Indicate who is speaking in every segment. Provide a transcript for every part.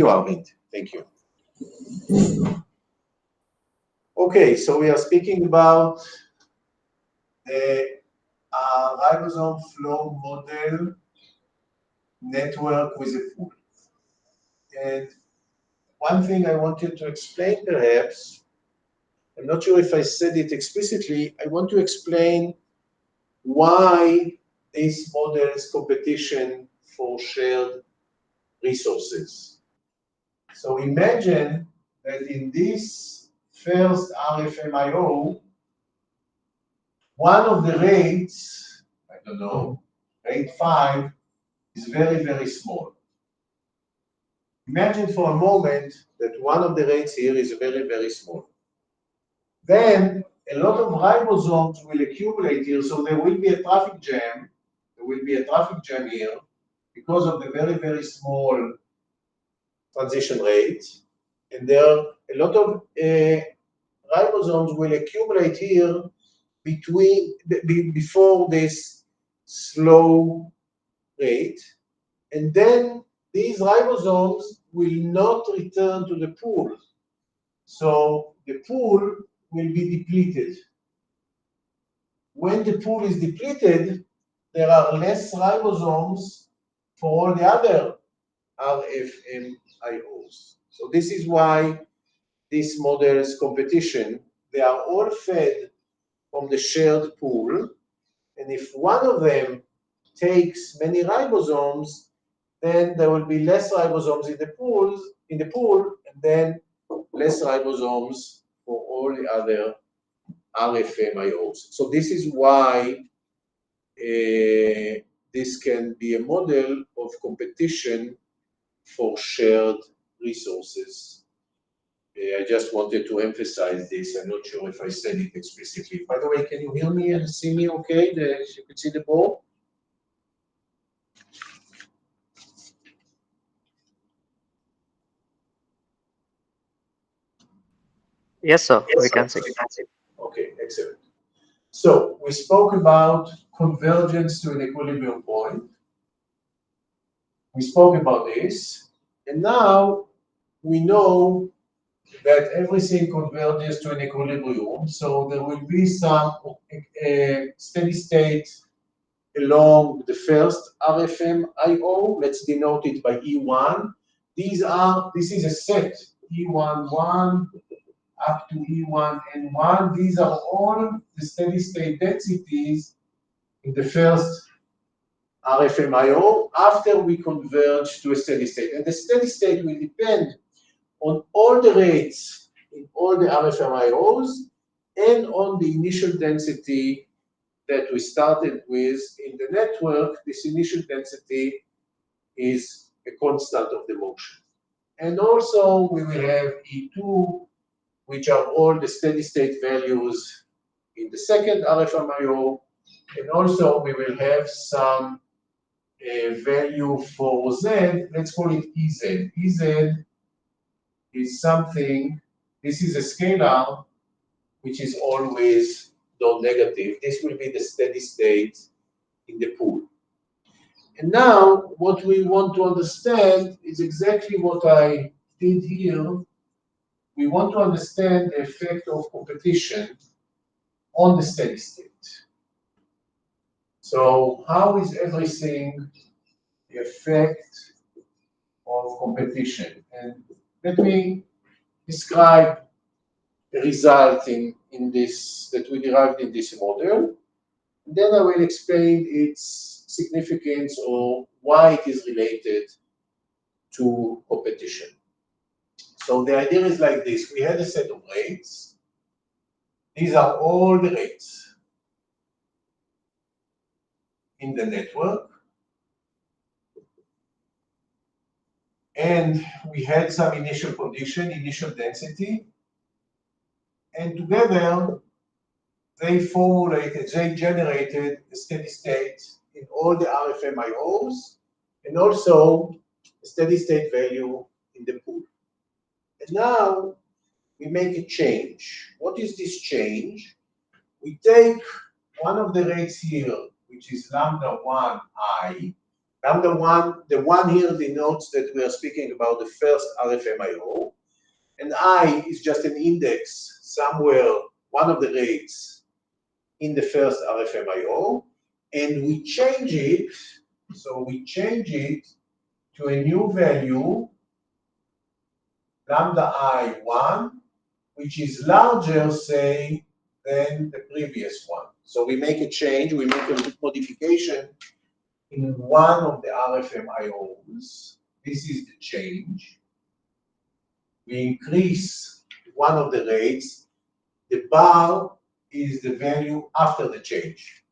Speaker 1: you, Arvind. Thank you. Okay, so we are speaking about the ribosome flow model network with a pool. And one thing I wanted to explain, perhaps, I'm not sure if I said it explicitly, I want to explain why this model is competition for shared resources. So imagine that in this first RFMIO, one of the rates, I don't know, rate 5, is very, very small. Imagine for a moment that one of the rates here is very, very small. Then a lot of ribosomes will accumulate here, so there will be a traffic jam. There will be a traffic jam here because of the very, very small transition rate. And there are a lot of ribosomes will accumulate here before this slow rate. And then these ribosomes will not return to the pool. So the pool will be depleted. When the pool is depleted, there are less ribosomes for all the other RFMIOs. So this is why this model is competition. They are all fed from the shared pool. And if one of them takes many ribosomes, then there will be less ribosomes in the pool, and then less ribosomes for all the other RFMIOs. So this is why this can be a model of competition for shared resources. I just wanted to emphasize this. I'm not sure if I said it explicitly. By the way, can you hear me and see me okay? You can see the board?
Speaker 2: Yes, sir. We can see.
Speaker 1: Okay, excellent. So we spoke about convergence to an equilibrium point. We spoke about this, and now we know that everything converges to an equilibrium. So there will be some steady state along the first RFMIO. Let's denote it by E1. This is a set, E11 up to E1N1. These are all the steady state densities in the first RFMIO after we converge to a steady state. And the steady state will depend on all the rates in all the RFMIOs and on the initial density that we started with in the network. This initial density is a constant of the motion. And also we will have E2, which are all the steady state values in the second RFMIO. And also we will have some value for Z, let's call it Ez. Ez is something, this is a scalar, which is always non-negative. This will be the steady state in the pool. And now what we want to understand is exactly what I did here. We want to understand the effect of competition on the steady state. So how is everything the effect of competition? And let me describe the result in this that we derived in this model. And then I will explain its significance or why it is related to competition. So the idea is like this. We had a set of rates. These are all the rates in the network. And we had some initial condition, initial density. And together, they generated a steady state in all the RFMIOs, and also a steady state value in the pool. And now we make a change. What is this change? We take one of the rates here, which is lambda 1 I, Lambda 1, the 1 here denotes that we are speaking about the first RFMIO, and I is just an index somewhere, one of the rates in the first RFMIO, and we change it, so we change it to a new value, lambda I1, which is larger, say, than the previous one. So we make a change, we make a modification in one of the RFMIOs. This is the change. We increase one of the rates. The bar is the value after the change.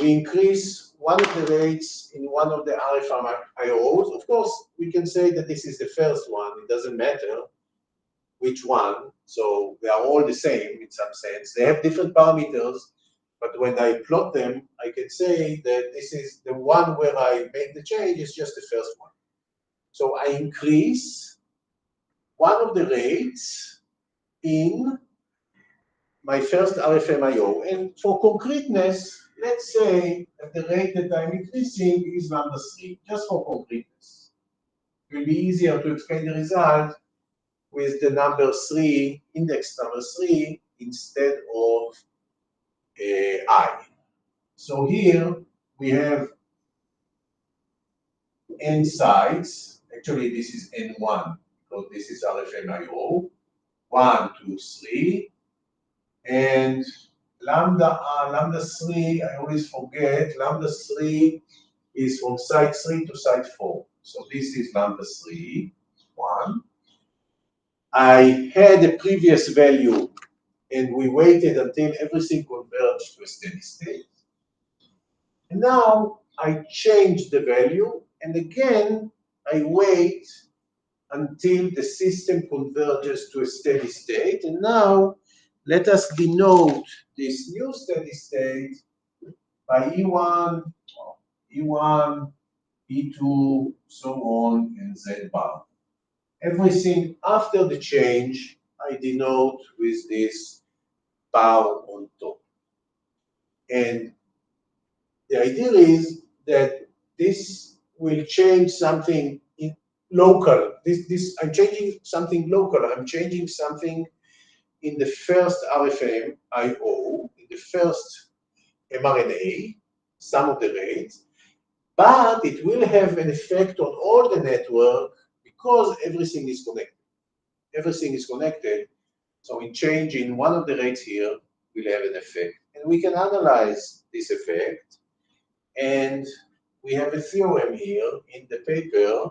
Speaker 1: We increase one of the rates in one of the RFMIOs. Of course, we can say that this is the first one. It doesn't matter which one. So they are all the same in some sense. They have different parameters, but when I plot them, I can say that this is the one where I make the change is just the first one. So I increase one of the rates in my first RFMIO. And for concreteness, let's say that the rate that I'm increasing is lambda 3, just for concreteness. It will be easier to explain the result with the number 3, index number 3, instead of I. So here we have n sides. Actually, this is n1, because this is RFMIO. 1, 2, 3. And lambda 3, I always forget, lambda 3 is from side 3 to side 4. So this is lambda 3, 1. I had a previous value, and we waited until everything converged to a steady state. And now I change the value, and again, I wait until the system converges to a steady state. And now, let us denote this new steady state by E1, E1, E2, so on, and Z bar. Everything after the change, I denote with this bar on top. And the idea is that this will change something in local. I'm changing something local. I'm changing something in the first RFM IO, in the first mRNA, some of the rates, but it will have an effect on all the network because everything is connected. Everything is connected, so in changing one of the rates here will have an effect. And we can analyze this effect, and we have a theorem here in the paper.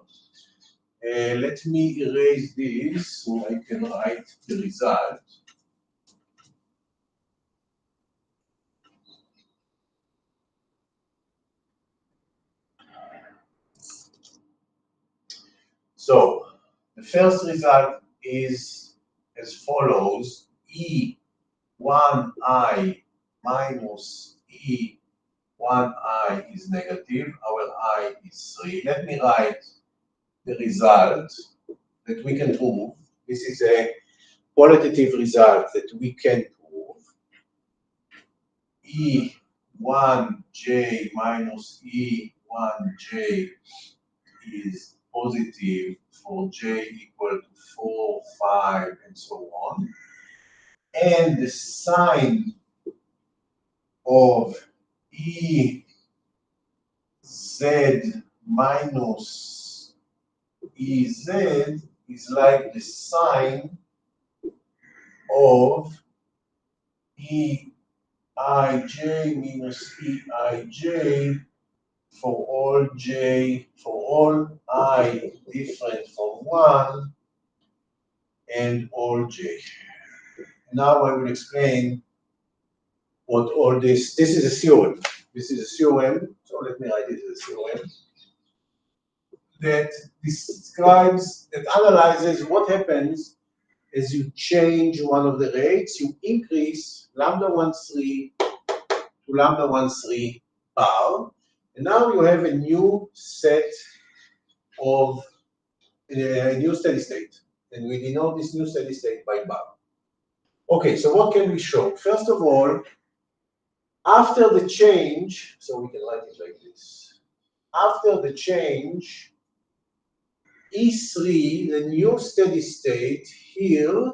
Speaker 1: Let me erase this so I can write the result. So the first result is as follows: E1I minus E1I is negative. Our I is 3. Let me write the result that we can prove. This is a qualitative result that we can prove. E1j minus E1j is positive for j equal to 4, 5, and so on. And the sign of Ez minus Ez is like the sign of Eij minus Eij for all j, for all I different from 1 and all j. Now I will explain what all this is a theorem. This is a theorem, so let me write it as a theorem that describes, that analyzes what happens as you change one of the rates. You increase lambda 1,3 to lambda 1,3 bar, and now you have a new set of a new steady state, and we denote this new steady state by bar. Okay, so what can we show? First of all, after the change, so we can write it like this. after the change, E3, the new steady state here,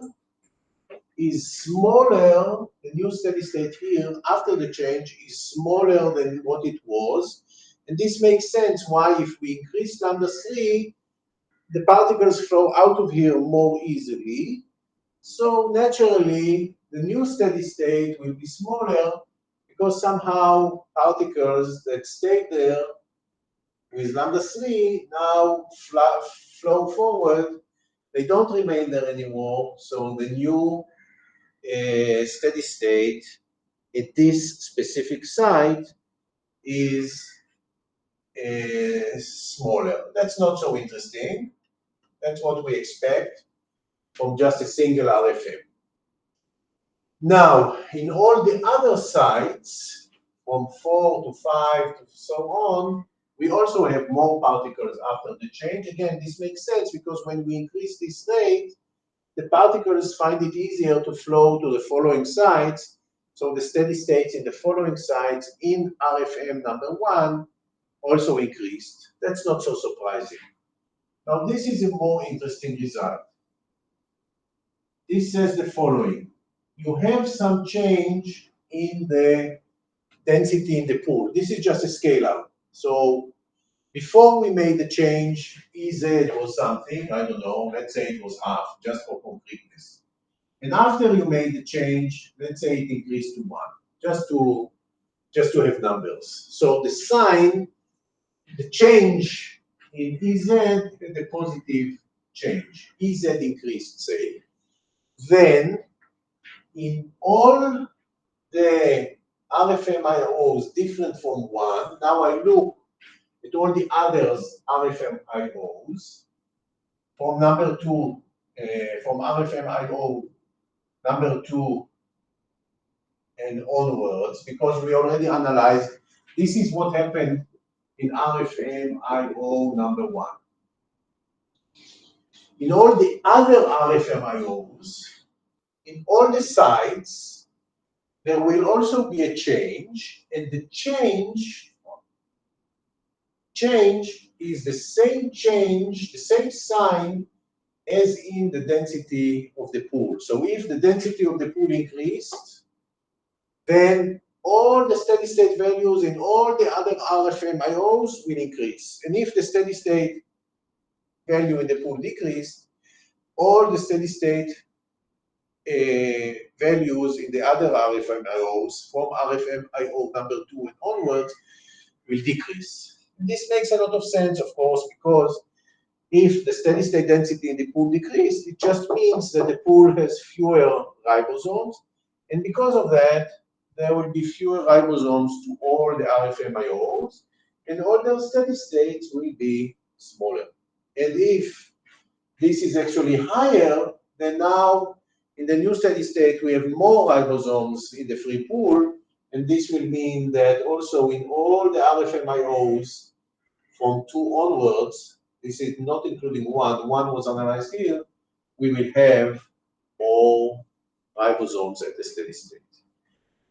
Speaker 1: is smaller, the new steady state here after the change is smaller than what it was. And this makes sense why if we increase lambda 3, the particles flow out of here more easily. So naturally, the new steady state will be smaller because somehow particles that stayed there with lambda 3 now flow forward. They don't remain there anymore. So the new steady state at this specific site is smaller. That's not so interesting. That's what we expect from just a single RFM. Now, in all the other sites, from 4 to 5 to so on, we also have more particles after the change. Again, this makes sense because when we increase this rate, the particles find it easier to flow to the following sites. So the steady states in the following sites in RFM number 1 also increased. That's not so surprising. Now, this is a more interesting result. This says the following. You have some change in the density in the pool. This is just a scalar. So before we made the change, Ez was something, I don't know, let's say it was half, just for concreteness. And after you made the change, let's say it increased to 1, just to have numbers. So the sign, the change in Ez, the positive change. Ez increased, say. Then, in all the RFMIOs different from 1, now I look at all the others RFMIOs from number 2, from RFMIO number 2 and onwards, because we already analyzed this is what happened in RFMIO number 1. In all the other RFMIOs, in all the sites, there will also be a change, and the change is the same change, the same sign as in the density of the pool. So if the density of the pool increased, then all the steady state values in all the other RFMIOs will increase. And if the steady state value in the pool decreased, all the steady state values in the other RFMIOs from RFMIO number 2 and onwards will decrease. This makes a lot of sense, of course, because if the steady state density in the pool decreased, it just means that the pool has fewer ribosomes, and because of that, there will be fewer ribosomes to all the RFMIOs, and all their steady states will be smaller. And if this is actually higher, then now in the new steady state, we have more ribosomes in the free pool, and this will mean that also in all the RFMIOs from 2 onwards, this is not including 1 was analyzed here, we will have more ribosomes at the steady state.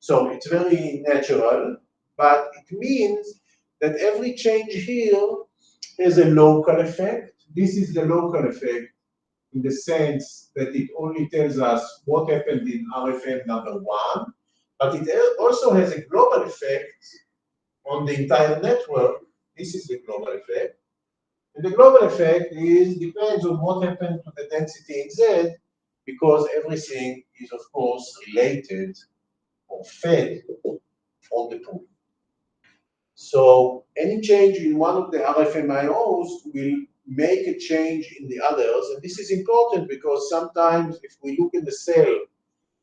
Speaker 1: So it's very natural, but it means that every change here has a local effect. This is the local effect in the sense that it only tells us what happened in RFM number 1, but it also has a global effect on the entire network. This is the global effect. And the global effect depends on what happened to the density in Z, because everything is, of course, related or fed from the pool. So any change in one of the RFMIOs will make a change in the others. And this is important because sometimes if we look in the cell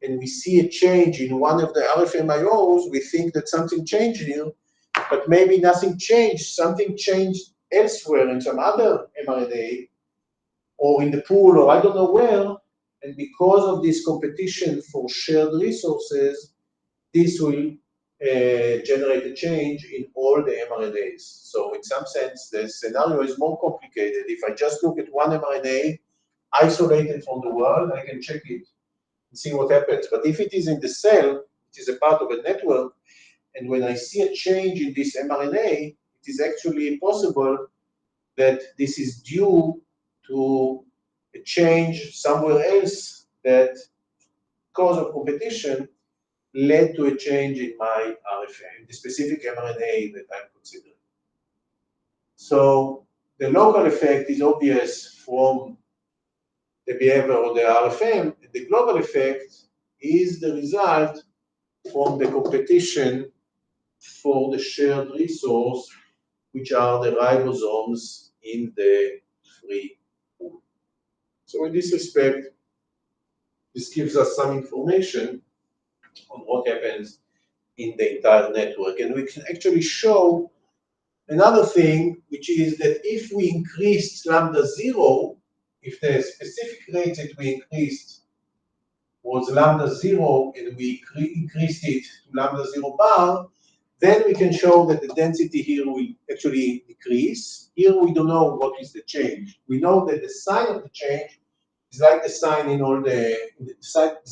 Speaker 1: and we see a change in one of the RFMIOs, we think that something changed here, but maybe nothing changed. Something changed elsewhere in some other mRNA or in the pool or I don't know where. And because of this competition for shared resources, this will generate a change in all the mRNAs. So in some sense, the scenario is more complicated. If I just look at one mRNA isolated from the world, I can check it and see what happens. But if it is in the cell, it is a part of a network, and when I see a change in this mRNA, it it is actually possible that this is due to a change somewhere else that, because of competition, led to a change in my RFM, the specific mRNA that I'm considering. So the local effect is obvious from the behavior of the RFM, and the global effect is the result from the competition for the shared resource, which are the ribosomes in the free pool. So in this respect, this gives us some information on what happens in the entire network. And we can actually show another thing, which is that if we increased lambda 0, if the specific rate that we increased was lambda 0 and we increased it to lambda 0 bar, then we can show that the density here will actually decrease. Here we don't know what is the change. We know that the sign of the change is like the sign in all the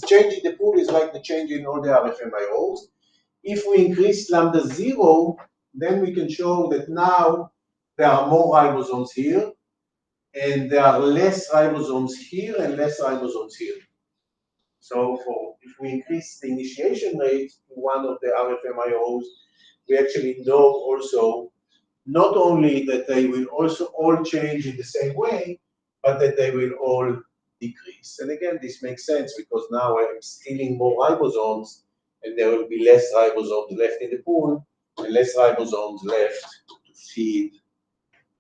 Speaker 1: change in the pool is like the change in all the RFMIOs. If we increase lambda 0, then we can show that now there are more ribosomes here, and there are less ribosomes here and less ribosomes here. So if we increase the initiation rate to one of the RFMIOs, we actually know also not only that they will also all change in the same way, but that they will all decrease. And again, this makes sense because now I'm stealing more ribosomes, and there will be less ribosomes left in the pool, and less ribosomes left to feed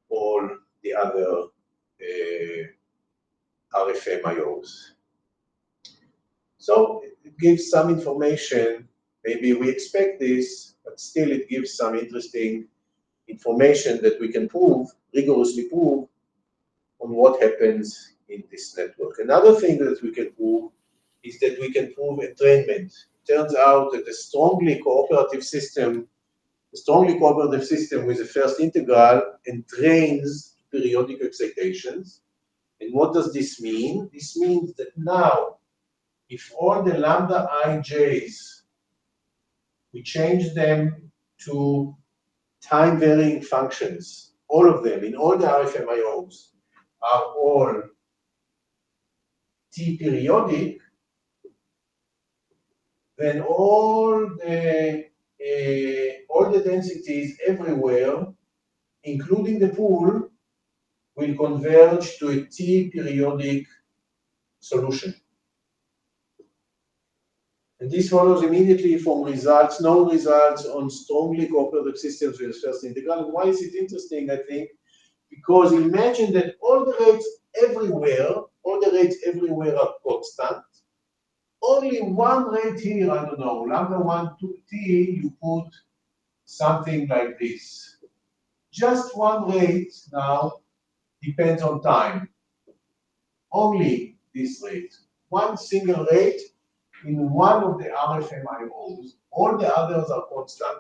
Speaker 1: all the other RFMIOs. So it gives some information. Maybe we expect this, but still it gives some interesting information that we can prove, rigorously prove, on what happens in this network. Another thing that we can prove is that we can prove entrainment. It turns out that a strongly cooperative system with the first integral entrains periodic excitations. And what does this mean? This means that now, if all the lambda ij's, we change them to time-varying functions, all of them, in all the RFMIOs, are all T-periodic, then all the densities everywhere, including the pool, will converge to a T-periodic solution. And this follows immediately from results, known results on strongly cooperative systems with the first integral. And why is it interesting, I think? Because imagine that all the rates everywhere are constant. Only one rate here, I don't know, lambda 1, 2t, you put something like this. Just one rate now depends on time. Only this rate. One single rate in one of the RFMIOs. All the others are constant.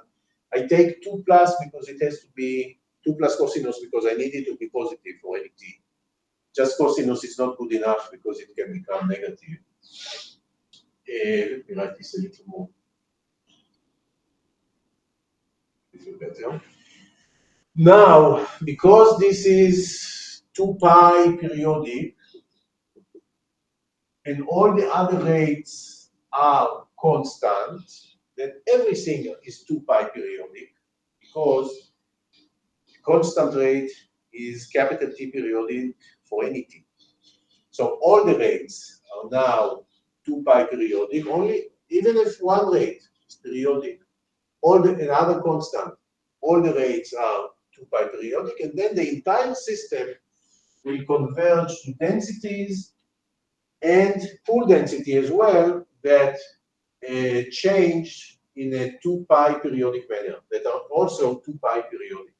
Speaker 1: I take 2 plus because it has to be 2 plus cosinus because I need it to be positive for any t. Just cosinus is not good enough because it can become negative. Let me write this a little more. A little better. Now, because this is 2 pi periodic, and all the other rates are constant, then everything is 2 pi periodic, because the constant rate is capital T periodic for any t. So all the rates are now 2 pi periodic, only even if one rate is periodic, another constant, all the rates are 2 pi periodic, and then the entire system will converge to densities and pool density as well that change in a 2 pi periodic manner, that are also 2 pi periodic.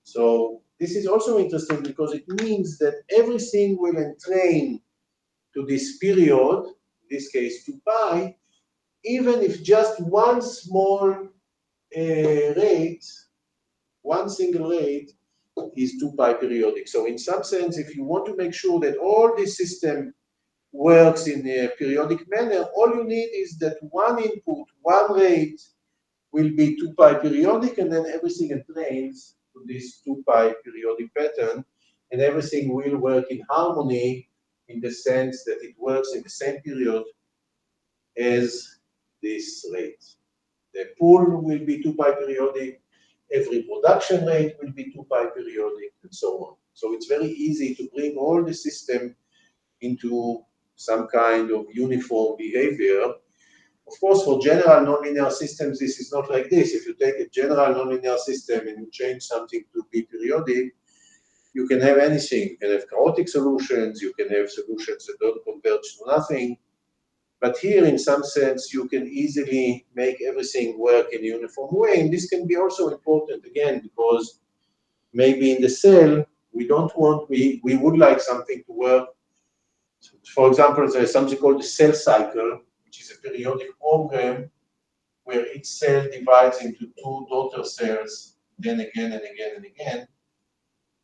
Speaker 1: So this is also interesting because it means that everything will entrain to this period, in this case 2 pi, even if just one small rate, one single rate, is 2 pi periodic. So in some sense, if you want to make sure that all this system works in a periodic manner, all you need is that one input, one rate will be 2 pi periodic, and then everything entrains to to this 2 pi periodic pattern, and everything will work in harmony in the sense that it works in the same period as this rate. The pool will be 2 pi periodic, every production rate will be 2 pi periodic, and so on. So it's very easy to bring all the system into some kind of uniform behavior. Of course, for general nonlinear systems, this is not like this. If you take a general nonlinear system and you change something to be periodic, you can have anything. You can have chaotic solutions, you can have solutions that don't converge to nothing. But here, in some sense, you can easily make everything work in a uniform way. And this can be also important, again, because maybe in the cell, we would like something to work. For example, there's something called the cell cycle, which is a periodic program where each cell divides into 2 daughter cells, then again and again and again.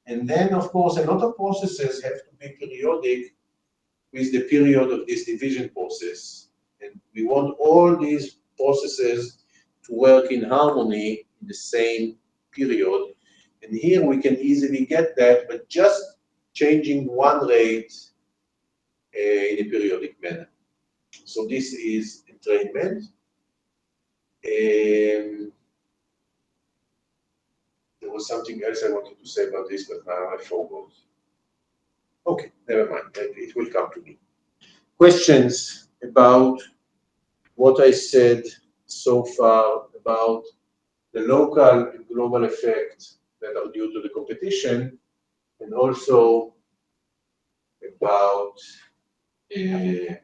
Speaker 1: And then, of course, a lot of processes have to be periodic with the period of this division process. And we want all these processes to work in harmony in the same period. And here we can easily get that, but just changing one rate in a periodic manner. So this is entrainment. There was something else I wanted to say about this, but now I forgot. Okay, never mind, it will come to me. Questions about what I said so far about the local and global effects that are due to the competition, and also about entrainment.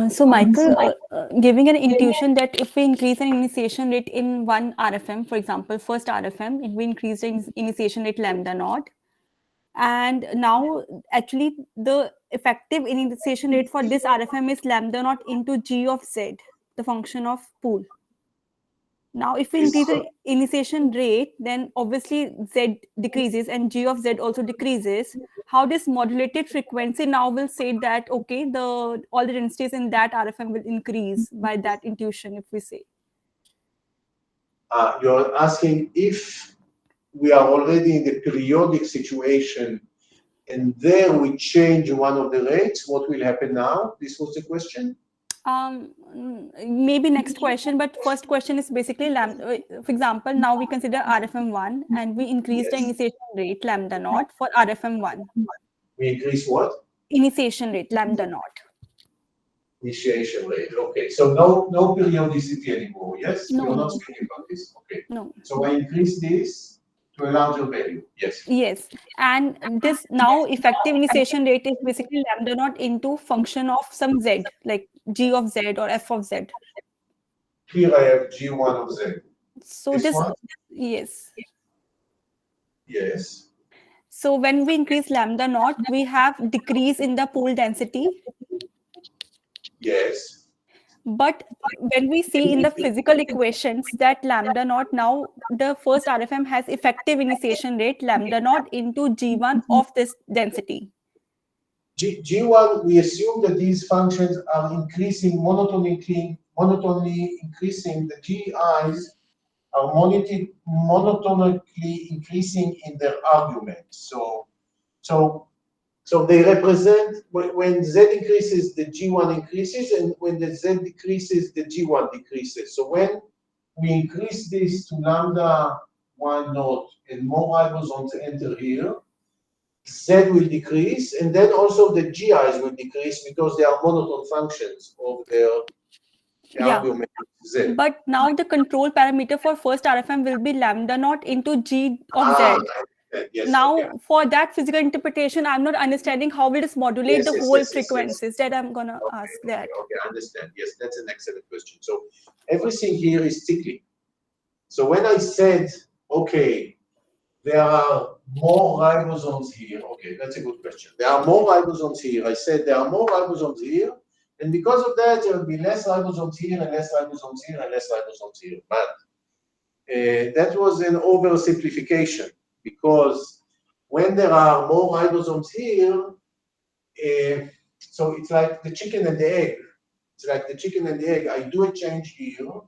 Speaker 3: So Michael, giving an intuition that if we increase an initiation rate in one RFM, for example, first RFM, if we increase the initiation rate lambda naught, and now actually the effective initiation rate for this RFM is lambda naught into G of Z, the function of pool. Now, if we increase the initiation rate, then obviously Z decreases and G of Z also decreases. How this modulated frequency now will say that, okay, all the densities in that RFM will increase by that intuition, if we say.
Speaker 1: You're asking if we are already in the periodic situation and there we change one of the rates, what will happen now? This was the question?
Speaker 3: Maybe next question, but first question is basically lambda. For example, now we consider RFM1 and we increase the initiation rate lambda naught for RFM1.
Speaker 1: We increase what?
Speaker 3: Initiation rate lambda naught.
Speaker 1: Initiation rate. Okay, so no periodicity anymore. Yes,
Speaker 3: no,
Speaker 1: we're not speaking about this. Okay.
Speaker 3: No.
Speaker 1: So I increase this to a larger value. Yes.
Speaker 3: Yes, and this now effective initiation rate is basically lambda naught into function of some Z, like G of Z or F of Z.
Speaker 1: Here I have G1 of Z.
Speaker 3: So this one? Yes.
Speaker 1: Yes.
Speaker 3: So when we increase lambda naught, we have decrease in the pool density.
Speaker 1: Yes.
Speaker 3: But when we see in the physical equations that lambda naught, now the first RFM has effective initiation rate lambda naught into G1 of this density.
Speaker 1: G1, we assume that these functions are increasing monotonically increasing. The GIs are monotonically increasing in their arguments. So they represent, when Z increases, the G1 increases, and when the Z decreases, the G1 decreases. So when we increase this to lambda 1 naught and more ribosomes enter here, Z will decrease, and then also the GIs will decrease because they are monotone functions of their argument Z.
Speaker 3: But now the control parameter for first RFM will be lambda naught into G of Z.
Speaker 1: Yes,
Speaker 3: now, for that physical interpretation, I'm not understanding how will this modulate the whole frequencies that I'm going to ask that.
Speaker 1: Okay, I understand. Yes, that's an excellent question. So everything here is cyclic. So when I said, okay, there are more ribosomes here. Okay, that's a good question. There are more ribosomes here. I said there are more ribosomes here. And because of that, there will be less ribosomes here and less ribosomes here and less ribosomes here. But that was an oversimplification, because when there are more ribosomes here, so it's like the chicken and the egg. It's like the chicken and the egg. I do a change here,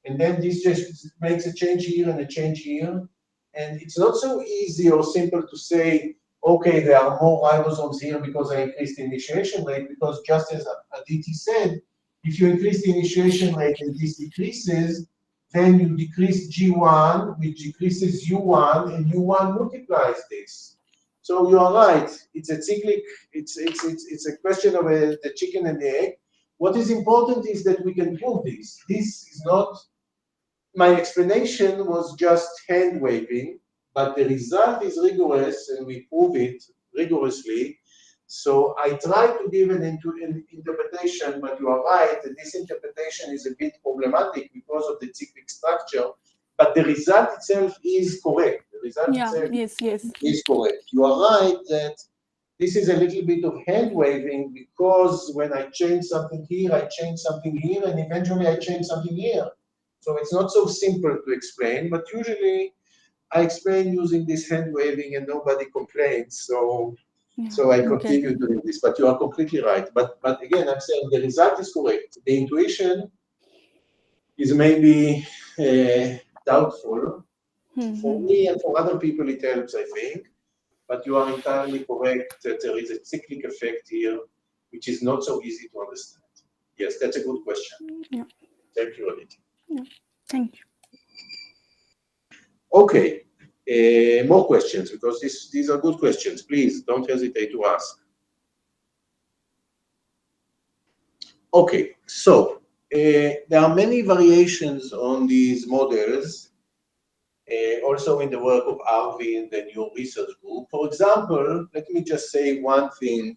Speaker 1: and then this just makes a change here and a change here. And it's not so easy or simple to say, okay, there are more ribosomes here because I increased the initiation rate, because just as Aditi said, if you increase the initiation rate and this decreases, then you decrease G1, which decreases U1, and U1 multiplies this. So you are right. It's a cyclic. It's a question of the chicken and the egg. What is important is that we can prove this. This is not. My explanation was just hand waving, but the result is rigorous, and we prove it rigorously. So I try to give an interpretation, but you are right that this interpretation is a bit problematic because of the cyclic structure, but the result itself is correct. The result itself is correct. You are right that this is a little bit of hand waving, because when I change something here, I change something here, and eventually I change something here. So it's not so simple to explain, but usually I explain using this hand waving and nobody complains. So I continue doing this, but you are completely right. But again, I'm saying the result is correct. The intuition is maybe doubtful. For me and for other people, it helps, I think. But you are entirely correct that there is a cyclic effect here, which is not so easy to understand. Yes, that's a good question.
Speaker 3: Yeah.
Speaker 1: Thank you, Aditi.
Speaker 3: Yeah. Thank you.
Speaker 1: Okay. More questions, because these are good questions. Please don't hesitate to ask. Okay, so there are many variations on these models, also in the work of Arvi and the new research group. For example, let me just say one thing,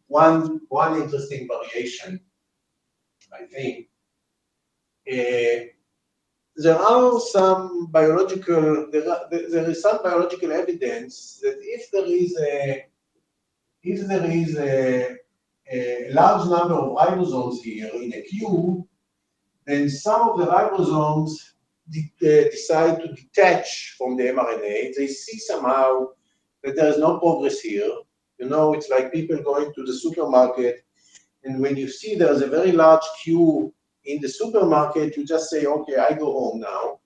Speaker 1: one interesting variation, I think. There is some biological evidence that if there is a large number of ribosomes here in a queue, then some of the ribosomes decide to detach from the mRNA. They see somehow that there is no progress here. You know, it's like people going to the supermarket, and when you see there's a very large queue in the supermarket, you just say, okay, I go home now.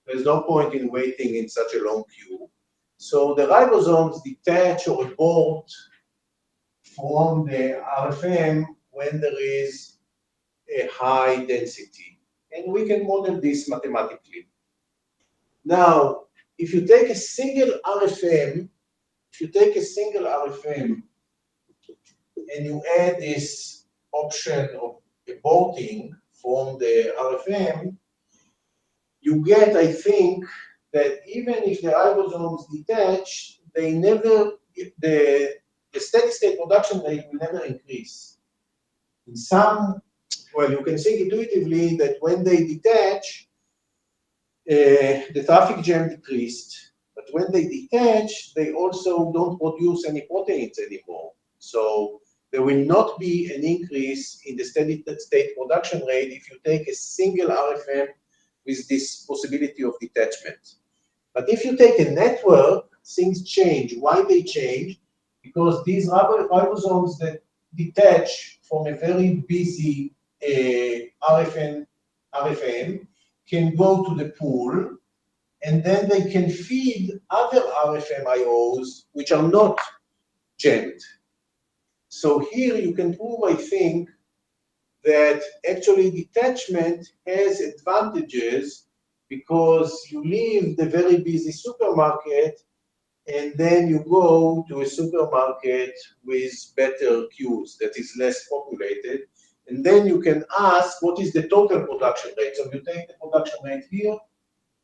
Speaker 1: There's no point in waiting in such a long queue. So the ribosomes detach or abort from the RFM when there is a high density. And we can model this mathematically. Now, if you take a single RFM, and you add this option of aborting from the RFM, you get, I think, that even if the ribosomes detach, the steady state production rate will never increase. In some, well, you can think intuitively that when they detach, the traffic jam decreased, but when they detach, they also don't produce any proteins anymore. So there will not be an increase in the steady state production rate if you take a single RFM with this possibility of detachment. But if you take a network, things change. Why they change? Because these ribosomes that detach from a very busy RFM can go to the pool, and then they can feed other RFM IOs which are not jammed. So here you can prove, I think, that actually detachment has advantages because you leave the very busy supermarket and then you go to a supermarket with better queues that is less populated. And then you can ask what is the total production rate. So you take the production rate here,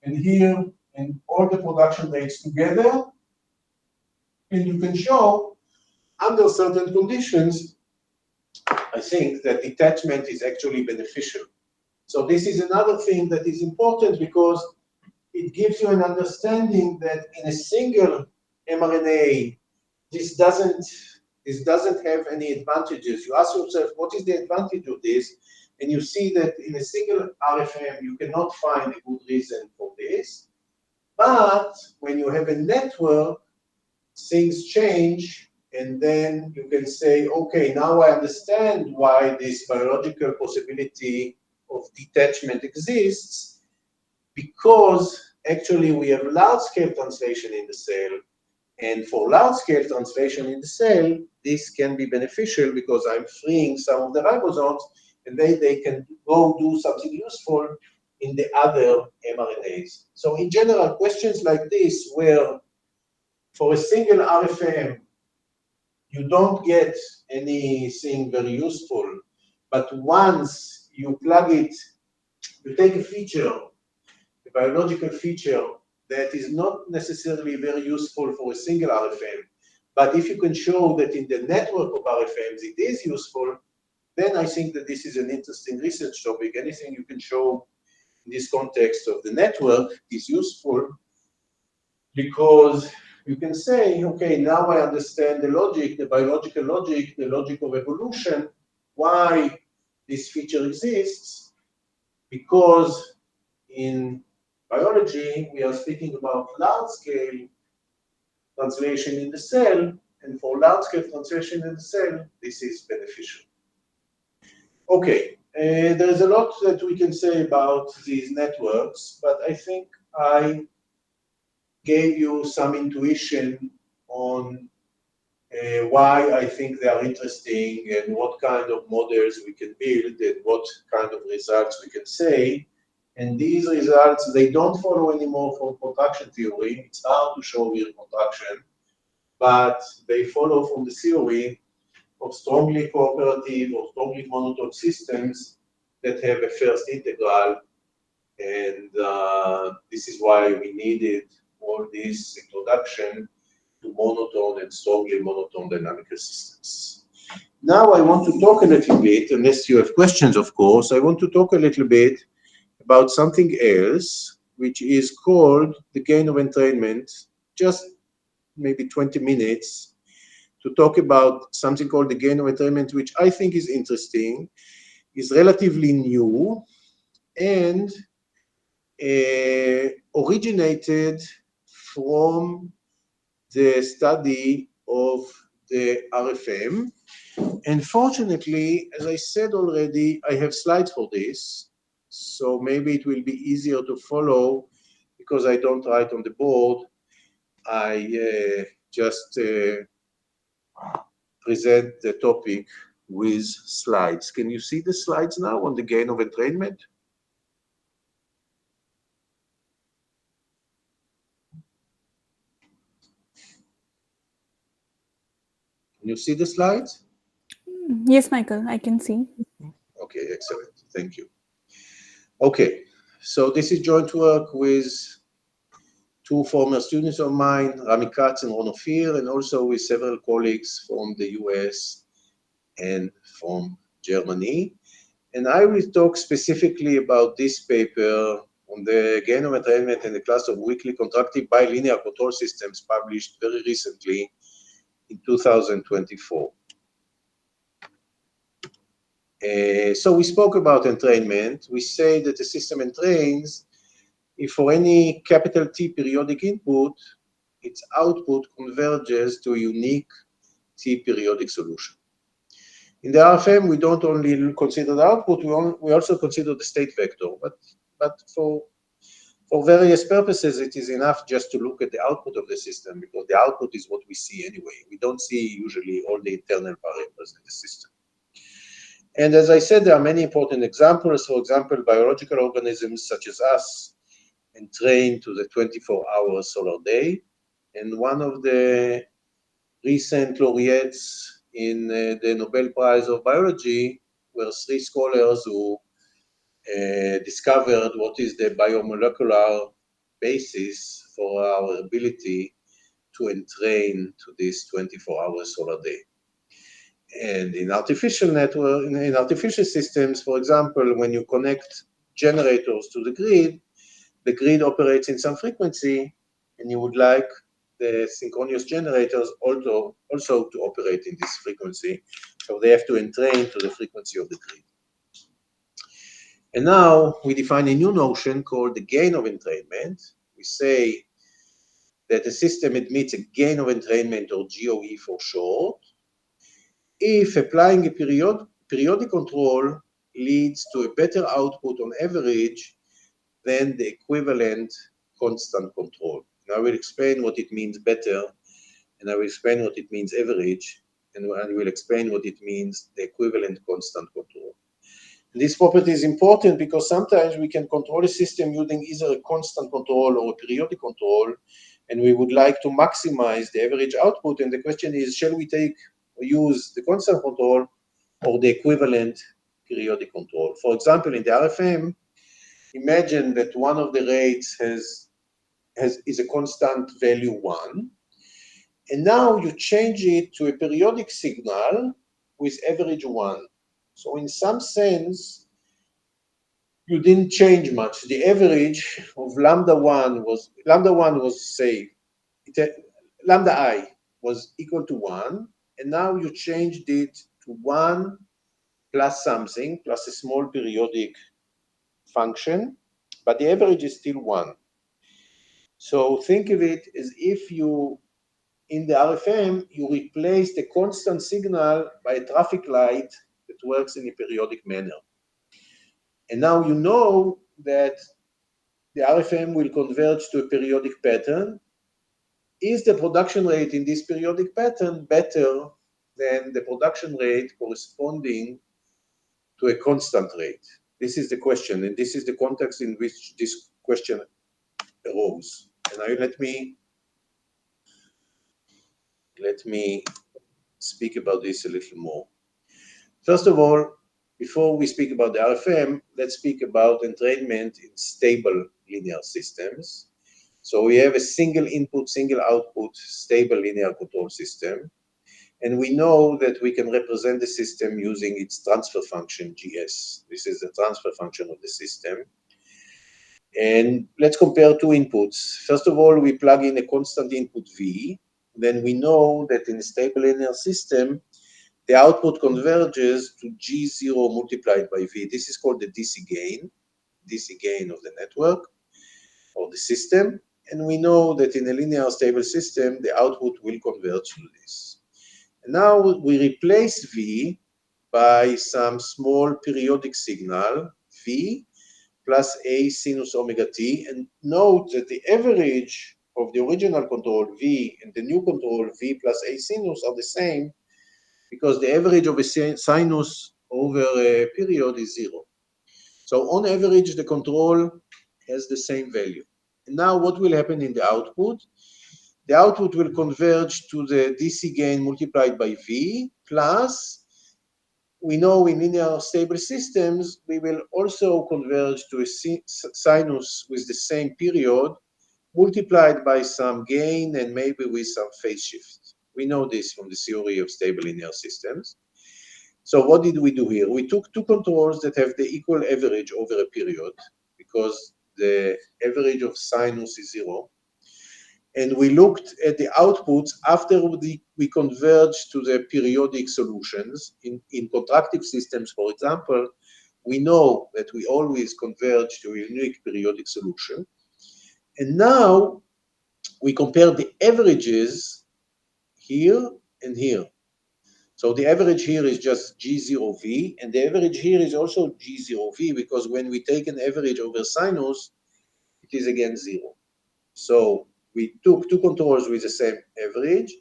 Speaker 1: and all the production rates together, and you can show under certain conditions, I think that detachment is actually beneficial. So this is another thing that is important because it gives you an understanding that in a single mRNA, this doesn't have any advantages. You ask yourself, what is the advantage of this? And you see that in a single RFM, you cannot find a good reason for this. But when you have a network, things change, and then you can say, okay, now I understand why this biological possibility of detachment exists, because actually we have large-scale translation in the cell, and for large-scale translation in the cell, this can be beneficial because I'm freeing some of the ribosomes, and they can go do something useful in the other mRNAs. So in general, questions like this, where for a single RFM, you don't get anything very useful, but once you plug it, you take a feature, a biological feature that is not necessarily very useful for a single RFM, but if you can show that in the network of RFMs it is useful, then I think that this is an interesting research topic. Anything you can show in this context of the network is useful, because you can say, okay, now I understand the logic, the biological logic, the logic of evolution, why this feature exists, because in biology, we are speaking about large-scale translation in the cell, and for large-scale translation in the cell, this is beneficial. Okay, there is a lot that we can say about these networks, but I think I gave you some intuition on why I think they are interesting and what kind of models we can build and what kind of results we can say. And these results, they don't follow anymore from contraction theory. It's hard to show real contraction, but they follow from the theory of strongly cooperative or strongly monotone systems that have a first integral. And this is why we needed all this introduction to monotone and strongly monotone dynamical systems. Now I want to talk a little bit, unless you have questions, of course, I want to talk a little bit about something else, which is called the gain of entrainment, just maybe 20 minutes to talk about something called the gain of entrainment, which I think is interesting, is relatively new, and originated from the study of the RFM. And fortunately, as I said already, I have slides for this, so maybe it will be easier to follow because I don't write on the board. I just present the topic with slides. Can you see the slides now on the gain of entrainment? Can you see the slides?
Speaker 3: Yes, Michael, I can see.
Speaker 1: Okay, excellent. Thank you. Okay, so this is joint work with two former students of mine, Rami Katz and Ron Ophir, and also with several colleagues from the US and from Germany. And I will talk specifically about this paper on the gain of entrainment in the class of weakly contractive bilinear control systems published very recently in 2024. So we spoke about entrainment. We say that the system entrains if for any capital T periodic input, its output converges to a unique T periodic solution. In the RFM, we don't only consider the output, we also consider the state vector, but for various purposes, it is enough just to look at the output of the system, because the output is what we see anyway. We don't see usually all the internal variables in the system. And as I said, there are many important examples. For example, biological organisms such as us entrain to the 24-hour solar day. And one of the recent laureates in the Nobel Prize of Biology were three scholars who discovered what is the biomolecular basis for our ability to entrain to this 24-hour solar day. And in artificial network, in artificial systems, for example, when you connect generators to the grid operates in some frequency, and you would like the synchronous generators also to operate in this frequency. So they have to entrain to the frequency of the grid. And now we define a new notion called the gain of entrainment. We say that the system admits a gain of entrainment, or GOE for short, if applying a periodic control leads to a better output on average than the equivalent constant control. And I will explain what it means better, and I will explain what it means average, and I will explain what it means the equivalent constant control. This property is important because sometimes we can control a system using either a constant control or a periodic control, and we would like to maximize the average output. And the question is, shall we take or use the constant control or the equivalent periodic control? For example, in the RFM, imagine that one of the rates is a constant value 1, and now you change it to a periodic signal with average 1. So in some sense, you didn't change much. The average of lambda 1 was say, lambda I was equal to 1, and now you changed it to 1 plus something, plus a small periodic function, but the average is still 1. So think of it as if you, in the RFM, you replace the constant signal by a traffic light that works in a periodic manner. And now you know that the RFM will converge to a periodic pattern. Is the production rate in this periodic pattern better than the production rate corresponding to a constant rate? This is the question, and this is the context in which this question arose. And now let me speak about this a little more. First of all, before we speak about the RFM, let's speak about entrainment in stable linear systems. So we have a single input, single output, stable linear control system. And we know that we can represent the system using its transfer function, GS. This is the transfer function of the system. And let's compare two inputs. First of all, we plug in a constant input V. Then we know that in a stable linear system, the output converges to G0 multiplied by V. This is called the DC gain of the network or the system. And we know that in a linear stable system, the output will converge to this. And now we replace V by some small periodic signal, V plus A sinus omega t, and note that the average of the original control, V, and the new control, V plus A sinus, are the same, because the average of a sinus over a period is 0. So on average, the control has the same value. And now what will happen in the output? The output will converge to the DC gain multiplied by V, plus we know in linear stable systems, we will also converge to a sinus with the same period, multiplied by some gain and maybe with some phase shift. We know this from the theory of stable linear systems. So what did we do here? We took two controls that have the equal average over a period, because the average of sinus is 0. And we looked at the outputs after we converged to the periodic solutions. In contractive systems, for example, we know that we always converge to a unique periodic solution. And now we compare the averages here and here. So the average here is just G0V, and the average here is also G0V, because when we take an average over sinus, it is again 0. So we took two controls with the same average.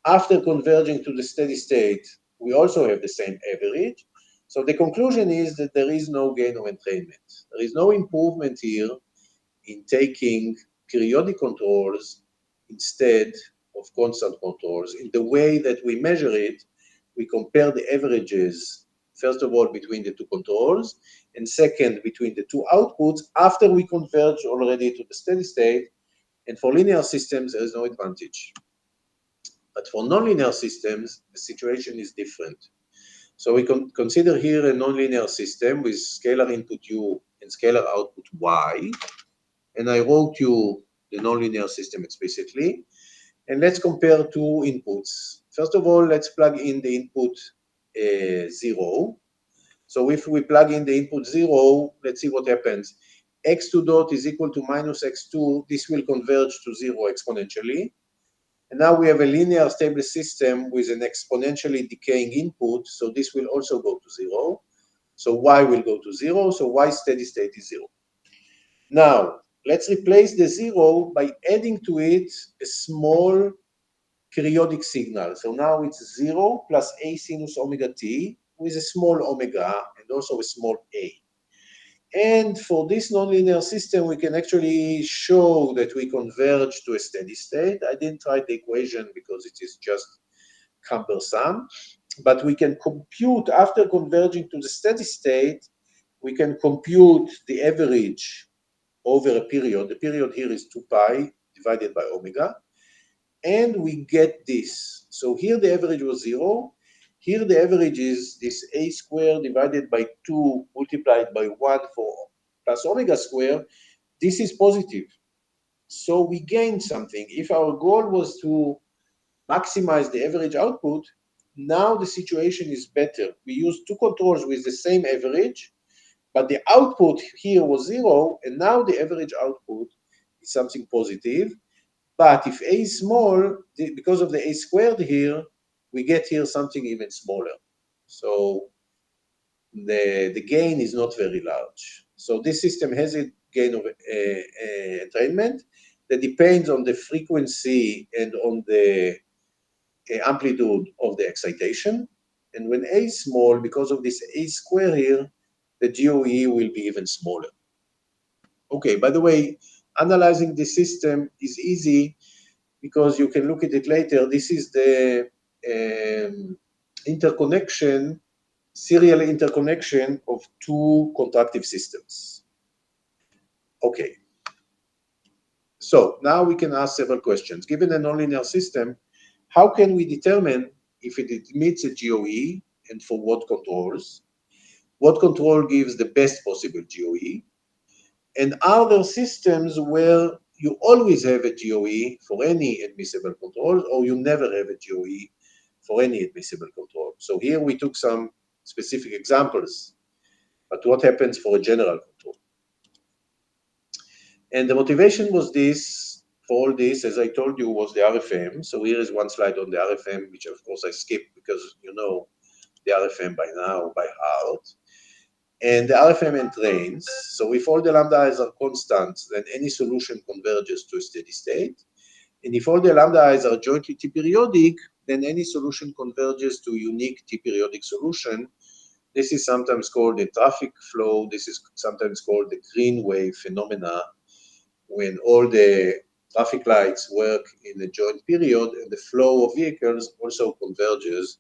Speaker 1: After converging to the steady state, we also have the same average. So the conclusion is that there is no gain of entrainment. There is no improvement here in taking periodic controls instead of constant controls. In the way that we measure it, we compare the averages, first of all, between the two controls, and second, between the two outputs, after we converge already to the steady state. And for linear systems, there is no advantage. But for nonlinear systems, the situation is different. So we can consider here a nonlinear system with scalar input U and scalar output Y. And I wrote you the nonlinear system explicitly. And let's compare two inputs. First of all, let's plug in the input 0. So if we plug in the input 0, let's see what happens. X2 dot is equal to minus X2. This will converge to 0 exponentially. And now we have a linear stable system with an exponentially decaying input. So this will also go to 0. So Y will go to 0. So Y steady state is 0. Now, let's replace the 0 by adding to it a small periodic signal. So now it's 0 plus a sinus omega t with a small omega and also a small a. And for this nonlinear system, we can actually show that we converge to a steady state. I didn't write the equation because it is just cumbersome, but we can compute, after converging to the steady state, we can compute the average over a period. The period here is 2 pi divided by omega, and we get this. So here the average was 0. Here the average is this a squared divided by 2 multiplied by 1 for plus omega squared. This is positive. So we gained something. If our goal was to maximize the average output, now the situation is better. We used two controls with the same average, but the output here was 0, and now the average output is something positive. But if a is small, because of the a squared here, we get here something even smaller. So the gain is not very large. So this system has a gain of entrainment that depends on the frequency and on the amplitude of the excitation. And when a is small, because of this a square here, the GOE will be even smaller. Okay, by the way, analyzing the system is easy because you can look at it later. This is the interconnection, serial interconnection of two contractive systems. Okay. So now we can ask several questions. Given a nonlinear system, how can we determine if it meets a GOE and for what controls? What control gives the best possible GOE? And are there systems where you always have a GOE for any admissible control, or you never have a GOE for any admissible control? So here we took some specific examples, but what happens for a general control? And the motivation was this, for all this, as I told you, was the RFM. So here is one slide on the RFM, which of course I skipped because you know the RFM by now, by heart. And the RFM entrains. So if all the lambda i's are constant, then any solution converges to a steady state. And if all the lambda i's are jointly t-periodic, then any solution converges to a unique t-periodic solution. This is sometimes called the traffic flow. This is sometimes called the green wave phenomena, when all the traffic lights work in a joint period and the flow of vehicles also converges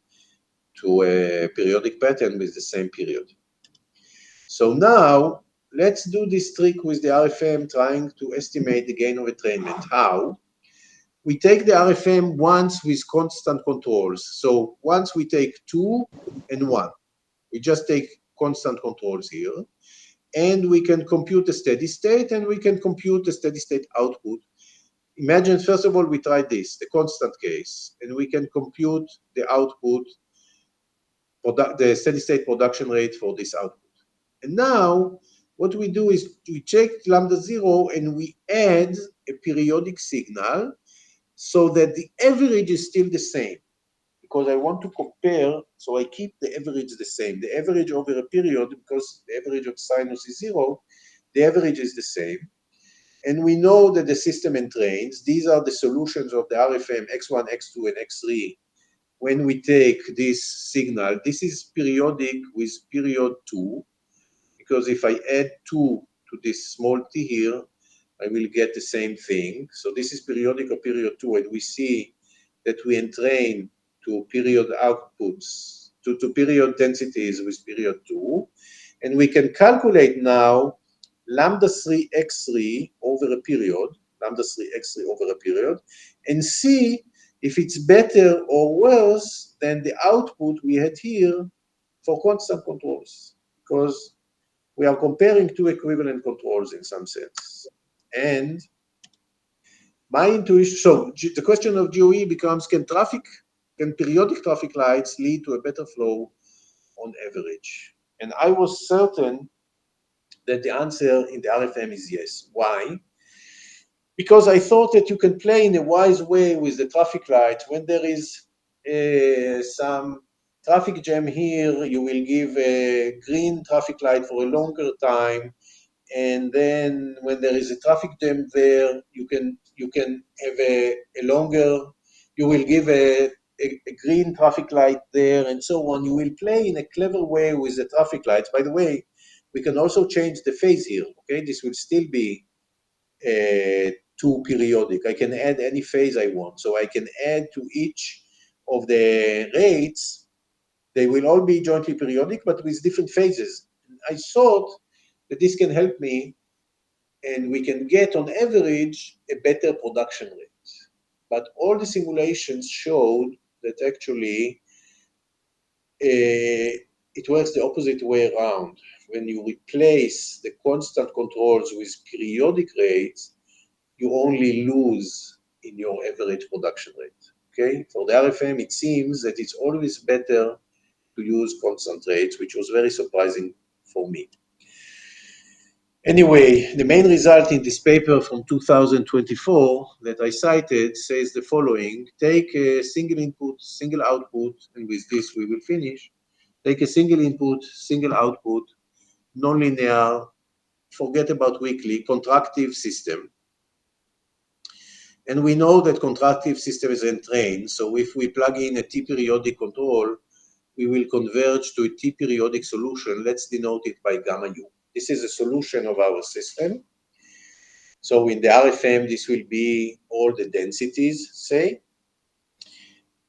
Speaker 1: to a periodic pattern with the same period. So now, let's do this trick with the RFM, trying to estimate the gain of entrainment. How? We take the RFM once with constant controls. So once we take 2 and 1. We just take constant controls here. And we can compute a steady state, and we can compute the steady state output. Imagine, first of all, we try this, the constant case, and we can compute the output, the steady state production rate for this output. And now, what we do is we check lambda 0 and we add a periodic signal so that the average is still the same. Because I want to compare, so I keep the average the same. The average over a period, because the average of sinus is 0, the average is the same. And we know that the system entrains. These are the solutions of the RFM x1, x2, and x3. When we take this signal, this is periodic with period 2, because if I add 2 to this small t here, I will get the same thing. So this is periodic of period 2, and we see that we entrain to period outputs, to period densities with period 2. And we can calculate now lambda 3 x3 over a period, lambda 3 x3 over a period, and see if it's better or worse than the output we had here for constant controls, because we are comparing two equivalent controls in some sense. And my intuition, so the question of GOE becomes, can periodic traffic lights lead to a better flow on average? And I was certain that the answer in the RFM is yes. Why? Because I thought that you can play in a wise way with the traffic light. When there is some traffic jam here, you will give a green traffic light for a longer time. and then when there is a traffic jam there, you can have a longer, you will give a green traffic light there and so on. You will play in a clever way with the traffic lights. By the way, we can also change the phase here, okay? This will still be too periodic. I can add any phase I want. So I can add to each of the rates, they will all be jointly periodic, but with different phases. I thought that this can help me, and we can get on average a better production rate. But all the simulations showed that actually it works the opposite way around. When you replace the constant controls with periodic rates, you only lose in your average production rate. Okay, for the RFM, it seems that it's always better to use constant rates, which was very surprising for me. Anyway, the main result in this paper from 2024 that I cited says the following: take a single input, single output, and with this we will finish. Take a single input, single output, nonlinear, forget about weekly, contractive system. And we know that contractive system is entrained, so if we plug in a T-periodic control, we will converge to a T-periodic solution. Let's denote it by gamma U. This is a solution of our system. So in the RFM, this will be all the densities, say.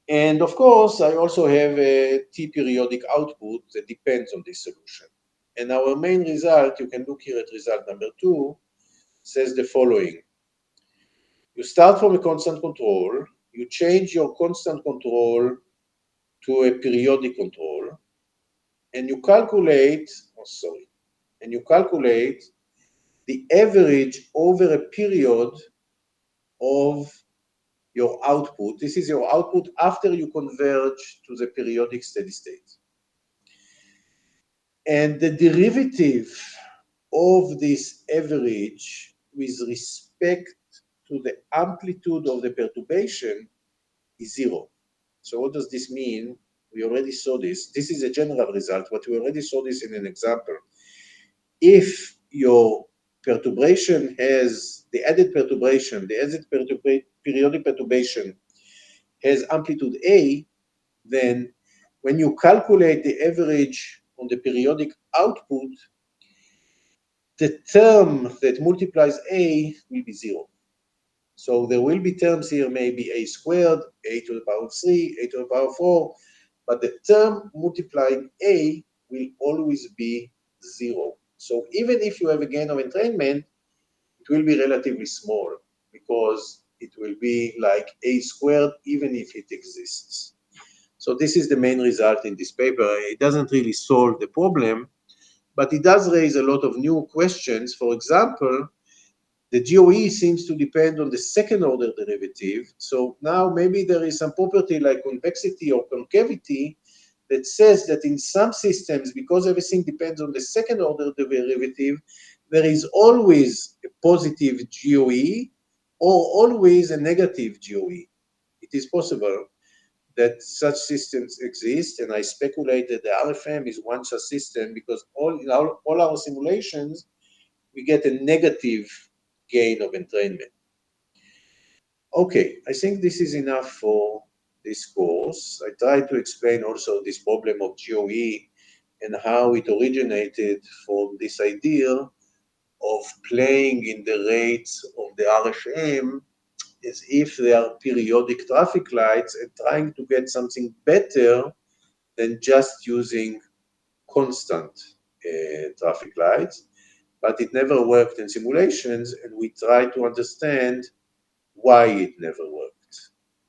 Speaker 1: And of course, I also have a T-periodic output that depends on this solution. And our main result, you can look here at result number 2, says the following. You start from a constant control, you change your constant control to a periodic control, and you calculate, the average over a period of your output. This is your output after you converge to the periodic steady state. And the derivative of this average with respect to the amplitude of the perturbation is 0. So what does this mean? We already saw this. This is a general result, but we already saw this in an example. If your perturbation has the added perturbation, periodic perturbation has amplitude A, then when you calculate the average on the periodic output, the term that multiplies A will be 0. So there will be terms here, maybe A squared, A to the power 3, A to the power 4, but the term multiplying A will always be 0. So even if you have a gain of entrainment, it will be relatively small because it will be like A squared even if it exists. So this is the main result in this paper. It doesn't really solve the problem, but it does raise a lot of new questions. For example, the GOE seems to depend on the second order derivative. So now maybe there is some property like convexity or concavity that says that in some systems, because everything depends on the second order derivative, there is always a positive GOE or always a negative GOE. It is possible that such systems exist, and I speculate that the RFM is one such system because in all our simulations, we get a negative gain of entrainment. Okay, I think this is enough for this course. I tried to explain also this problem of GOE and how it originated from this idea of playing in the rates of the RFM as if they are periodic traffic lights and trying to get something better than just using constant traffic lights. But it never worked in simulations, and we tried to understand why it never worked.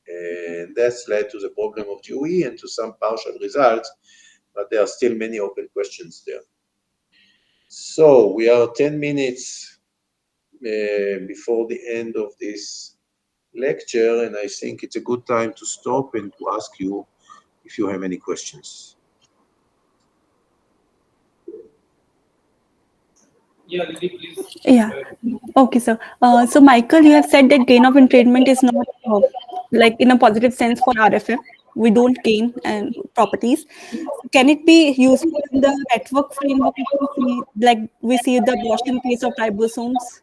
Speaker 1: And that's led to the problem of GOE and to some partial results, but there are still many open questions there. So we are 10 minutes before the end of this lecture, and I think it's a good time to stop and to ask you if you have any questions.
Speaker 4: Yeah, Lily, please.
Speaker 3: Yeah. Okay, so so Michael, you have said that gain of entrainment is not like in a positive sense for RFM. we don't gain and properties. Can it be useful in the network framework if we see, like we see the Gaussian case of ribosomes?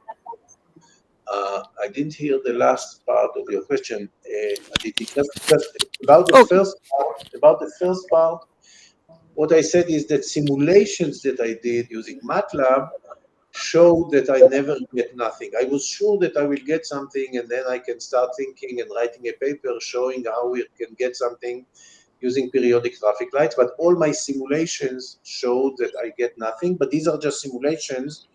Speaker 1: I didn't hear the last part of your question, Aditi. Just about the
Speaker 3: Okay.
Speaker 1: first part. About the first part, what I said is that simulations that I did using MATLAB showed that I never get nothing. I was sure that I will get something, and then I can start thinking and writing a paper showing how we can get something using periodic traffic lights. But all my simulations showed that I get nothing. But these are just simulations,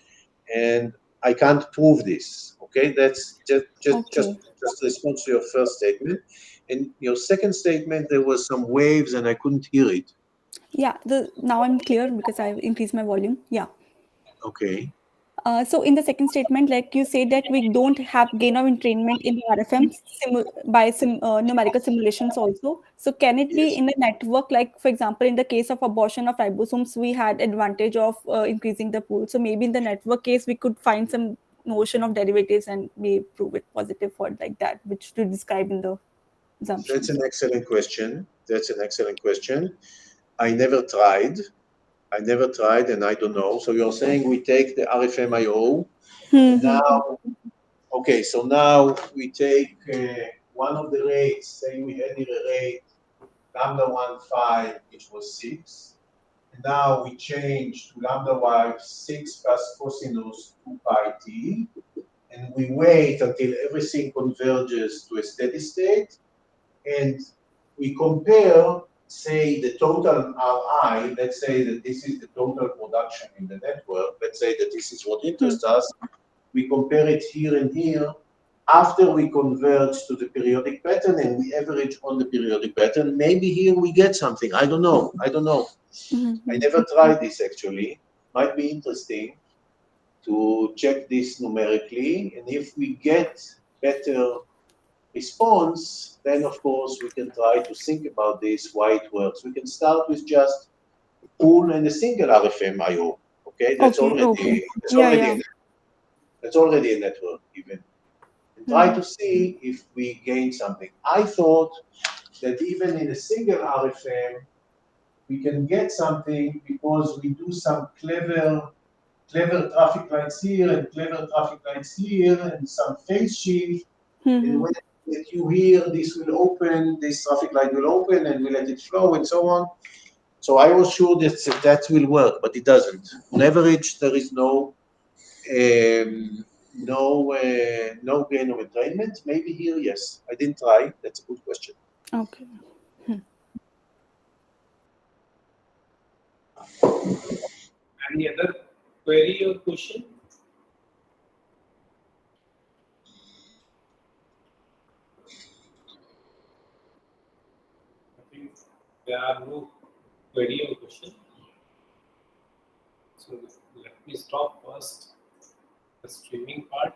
Speaker 1: and I can't prove this. Okay, that's
Speaker 3: Okay.
Speaker 1: just response to your first statement. And your second statement, there was some waves, and I couldn't hear it.
Speaker 3: Yeah, now I'm clear because I've increased my volume. Yeah.
Speaker 1: Okay.
Speaker 3: So in the second statement, like you said that we don't have gain of entrainment in the RFM numerical simulations also. So can it be
Speaker 1: Yes.
Speaker 3: in a network, like for example, in the case of abortion of ribosomes, we had advantage of increasing the pool. So maybe in the network case, we could find some notion of derivatives and may prove it positive for like that, which to describe in the
Speaker 1: That's
Speaker 3: assumptions.
Speaker 1: an excellent question. That's an excellent question. I never tried. I never tried, and I don't know. So you're saying we take the RFMIO, and
Speaker 3: Mm-hmm.
Speaker 1: now, okay, so now we take one of the rates, say we had here a rate lambda 1.5, which was 6. And now we change to lambda y 6 plus cosinus 2 pi t, and we wait until everything converges to a steady state, and we compare, say, the total RI, let's say that this is the total production in the network, let's say that this is what interests us, we compare it here and here, after we converge to the periodic pattern and we average on the periodic pattern, maybe here we get something. I don't know. I
Speaker 3: Mm-hmm.
Speaker 1: never tried this actually. Might be interesting to check this numerically, and if we get better response, then of course we can try to think about this, why it works. We can start with just pool and a single RFM IO. Okay,
Speaker 3: Okay. Okay. Yeah. Yeah.
Speaker 1: that's already a network even. And try
Speaker 3: Mm-hmm.
Speaker 1: to see if we gain something. I thought that even in a single RFM, we can get something because we do some clever traffic lights here and clever traffic lights here and some phase shift. And
Speaker 3: Mm-hmm.
Speaker 1: when you hear this will open, this traffic light will open and we let it flow and so on. So I was sure that will work, but it doesn't. On average, there is no no gain of entrainment. Maybe here, yes. I didn't try. That's a good question.
Speaker 3: Okay.
Speaker 4: Any other query or question? I think there are no query or question. So let me stop first the streaming part.